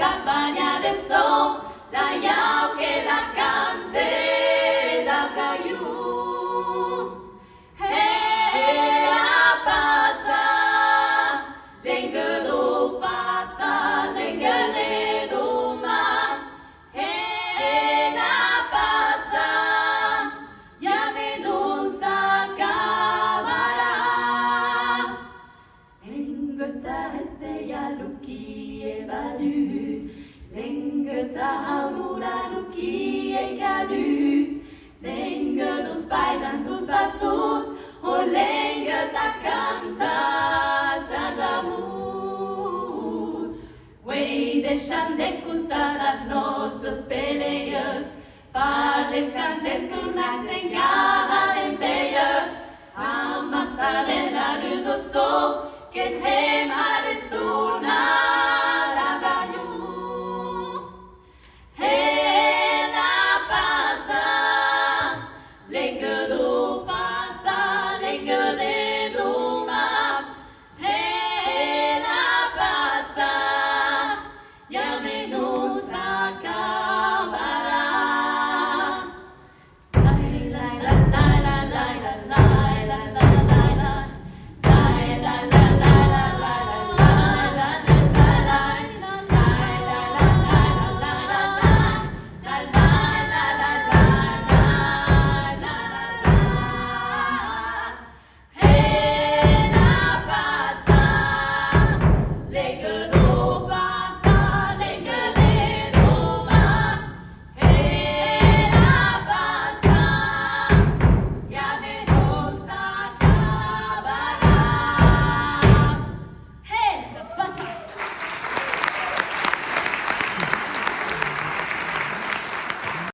campanya de sol, la llau que la cante del caiú. Era passa, l'enguedo passa, l'enguedo ma. Era passa, ja me don s'acabarà. L'engeta hesteia luki evadut, l'engeta haudura luki e cadut, l'engedos paisantos pastos, o l'engeta canta sans amors. Uei, deixam de costar les nostres pelees, parlem cantets tornats encara en veia, amassarem la luz del sol que et